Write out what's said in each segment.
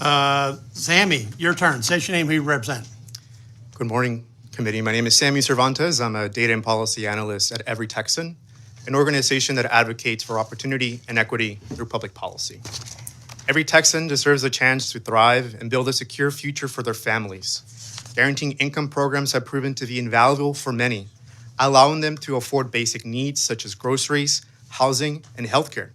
Sammy, your turn. Say your name, who you represent. Good morning, committee. My name is Sammy Cervantes. I'm a data and policy analyst at Every Texan, an organization that advocates for opportunity and equity through public policy. Every Texan deserves a chance to thrive and build a secure future for their families. Guaranteeing income programs have proven to be invaluable for many, allowing them to afford basic needs such as groceries, housing, and healthcare.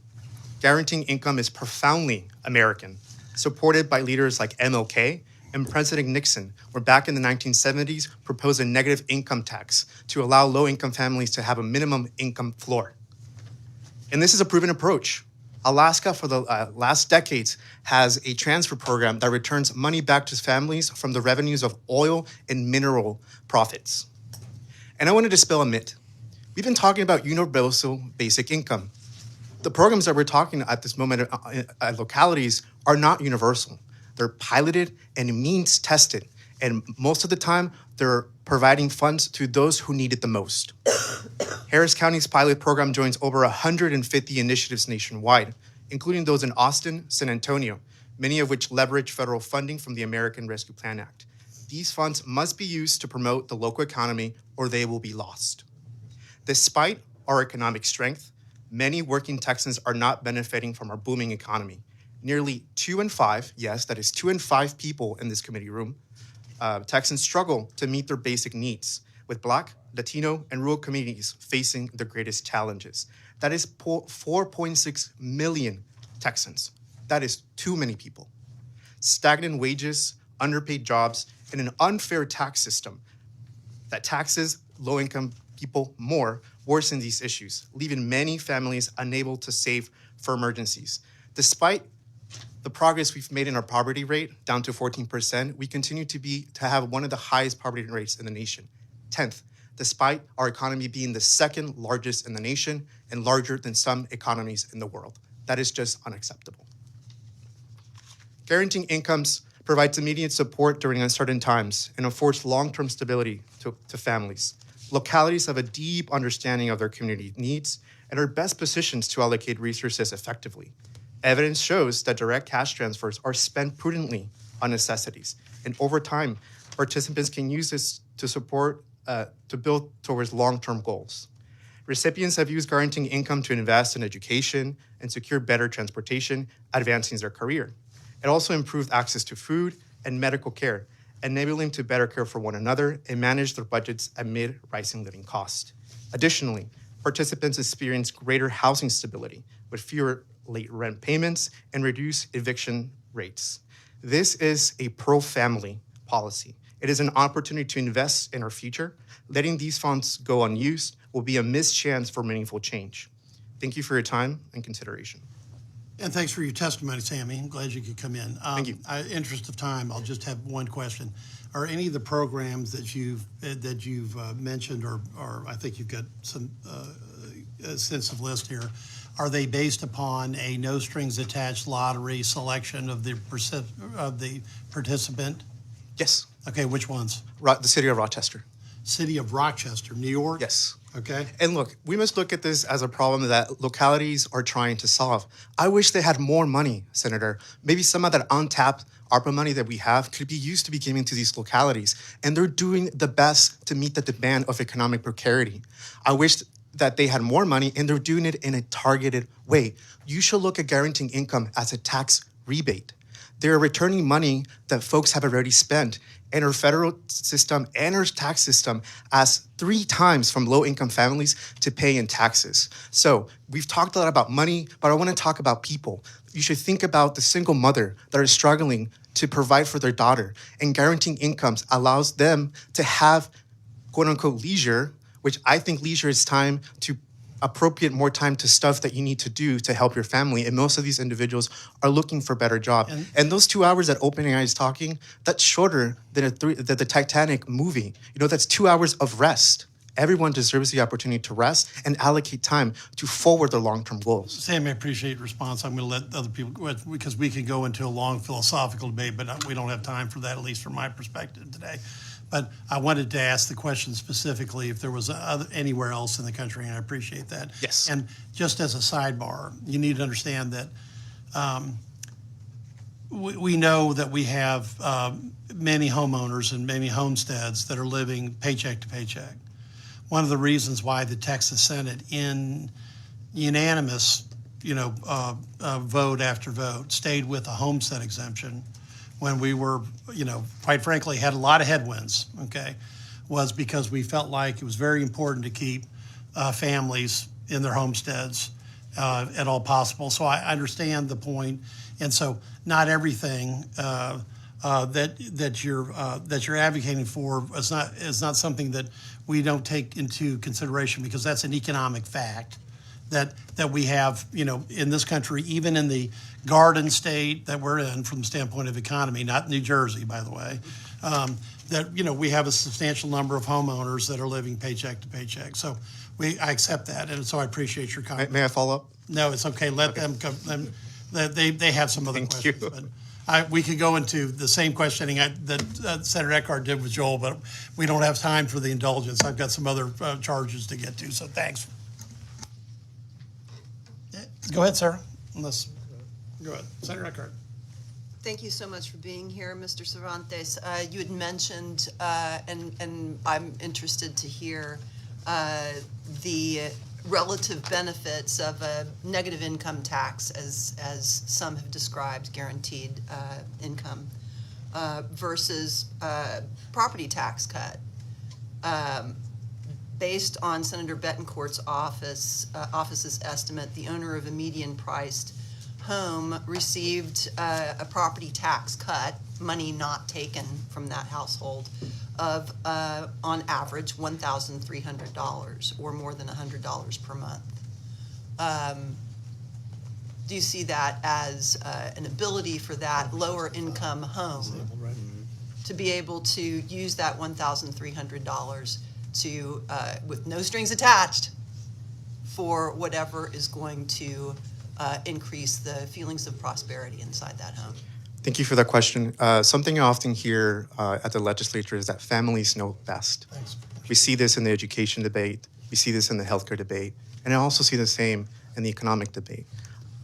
Guaranteeing income is profoundly American, supported by leaders like MLK and President Nixon, who back in the 1970s proposed a negative income tax to allow low-income families to have a minimum income floor. And this is a proven approach. Alaska, for the last decades, has a transfer program that returns money back to families from the revenues of oil and mineral profits. And I want to dispel a myth. We've been talking about universal basic income. The programs that we're talking at this moment at localities are not universal. They're piloted and means tested. And most of the time, they're providing funds to those who need it the most. Harris County's pilot program joins over 150 initiatives nationwide, including those in Austin, San Antonio, many of which leverage federal funding from the American Rescue Plan Act. These funds must be used to promote the local economy or they will be lost. Despite our economic strength, many working Texans are not benefiting from our booming economy. Nearly 2 in 5, yes, that is 2 in 5 people in this committee room, Texans struggle to meet their basic needs, with Black, Latino, and rural communities facing the greatest challenges. That is 4.6 million Texans. That is too many people. Stagnant wages, underpaid jobs, and an unfair tax system that taxes low-income people more worsen these issues, leaving many families unable to save for emergencies. Despite the progress we've made in our poverty rate, down to 14%, we continue to have one of the highest poverty rates in the nation, 10th, despite our economy being the second largest in the nation and larger than some economies in the world. That is just unacceptable. Guaranteeing incomes provides immediate support during uncertain times and affords long-term stability to families. Localities have a deep understanding of their community needs and are best positioned to allocate resources effectively. Evidence shows that direct cash transfers are spent prudently on necessities, and over time, participants can use this to support, to build towards long-term goals. Recipients have used guaranteeing income to invest in education and secure better transportation, advancing their career. It also improved access to food and medical care, enabling them to better care for one another and manage their budgets amid rising living costs. Additionally, participants experience greater housing stability with fewer late rent payments and reduced eviction rates. This is a pro-family policy. It is an opportunity to invest in our future. Letting these funds go unused will be a missed chance for meaningful change. Thank you for your time and consideration. And thanks for your testimony, Sammy. I'm glad you could come in. Thank you. Interest of time, I'll just have one question. Are any of the programs that you've mentioned, or I think you've got some extensive list here, are they based upon a no strings attached lottery selection of the participant? Yes. Okay, which ones? The city of Rochester. City of Rochester, New York? Yes. Okay. And look, we must look at this as a problem that localities are trying to solve. I wish they had more money, Senator. Maybe some of that untapped ARPA money that we have could be used to be given to these localities. And they're doing the best to meet the demand of economic precarity. I wish that they had more money and they're doing it in a targeted way. You should look at guaranteeing income as a tax rebate. They're returning money that folks have already spent, and our federal system and our tax system asks 3 times from low-income families to pay in taxes. So we've talked a lot about money, but I want to talk about people. You should think about the single mother that is struggling to provide for their daughter, and guaranteeing incomes allows them to have quote-unquote leisure, which I think leisure is time to appropriate more time to stuff that you need to do to help your family. And most of these individuals are looking for better jobs. And those 2 hours that OpenAI is talking, that's shorter than the Titanic movie. You know, that's 2 hours of rest. Everyone deserves the opportunity to rest and allocate time to forward their long-term goals. Sam, I appreciate your response. I'm going to let other people, because we could go into a long philosophical debate, but we don't have time for that, at least from my perspective today. But I wanted to ask the question specifically if there was anywhere else in the country, and I appreciate that. Yes. And just as a sidebar, you need to understand that we know that we have many homeowners and many homesteads that are living paycheck to paycheck. One of the reasons why the Texas Senate, in unanimous, vote after vote, stayed with a homestead exemption when we were, quite frankly, had a lot of headwinds, okay, was because we felt like it was very important to keep families in their homesteads at all possible. So I understand the point, and so not everything that you're advocating for is not something that we don't take into consideration, because that's an economic fact that we have, in this country, even in the garden state that we're in from the standpoint of economy, not New Jersey, by the way, that, we have a substantial number of homeowners that are living paycheck to paycheck. So I accept that, and so I appreciate your comment. May I follow up? No, it's okay. Let them come. They have some other Thank questions. you. But we could go into the same questioning that Senator Eckhart did with Joel, but we don't have time for the indulgence. I've got some other charges to get to, so thanks. Go ahead, Sarah. Go ahead. Senator Eckhart. Thank you so much for being here, Mr. Cervantes. You had mentioned, and I'm interested to hear the relative benefits of a negative income tax, as some have described, guaranteed income, versus property tax cut. Based on Senator Betancourt's office's estimate, the owner of a median-priced home received a property tax cut, money not taken from that household, of on average $1,300, or more than $100 per month. Do you see that as an ability for that lower income home to be able to use that $1,300 to, with no strings attached, for whatever is going to increase the feelings of prosperity inside that home? Thank you for that question. Something I often hear at the legislature is that families know best. Thanks. We see this in the education debate. We see this in the healthcare debate. And I also see the same in the economic debate.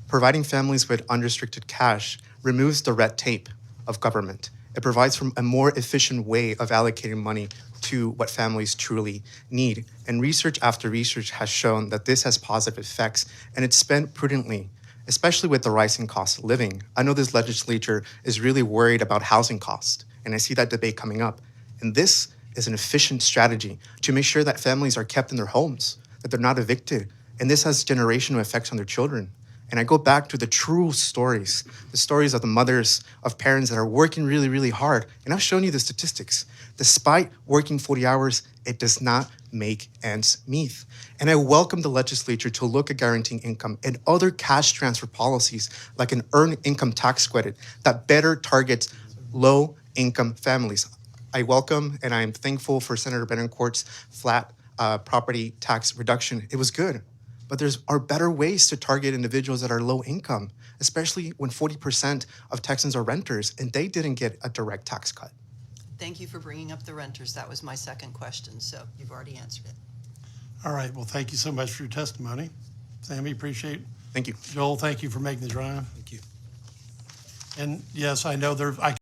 Providing families with unrestricted cash removes the red tape of government. It provides for a more efficient way of allocating money to what families truly need. And research after research has shown that this has positive effects, and it's spent prudently, especially with the rising cost of living. I know this legislature is really worried about housing costs, and I see that debate coming up. And this is an efficient strategy to make sure that families are kept in their homes, that they're not evicted. And this has generational effects on their children. And I go back to the true stories, the stories of the mothers, of parents that are working really, really hard. And I've shown you the statistics. Despite working 40 hours, it does not make ends meet. And I welcome the legislature to look at guaranteeing income and other cash transfer policies, like an earned income tax credit that better targets low-income families. I welcome and I am thankful for Senator Betancourt's flat property tax reduction. It was good. But there are better ways to target individuals that are low income, especially when 40% of Texans are renters and they didn't get a direct tax cut. Thank you for bringing up the renters. That was my second question, so you've already answered it. All right. Well, thank you so much for your testimony. Sammy, appreciate it. Thank you. Joel, thank you for making the drive. Thank you. And yes, I know I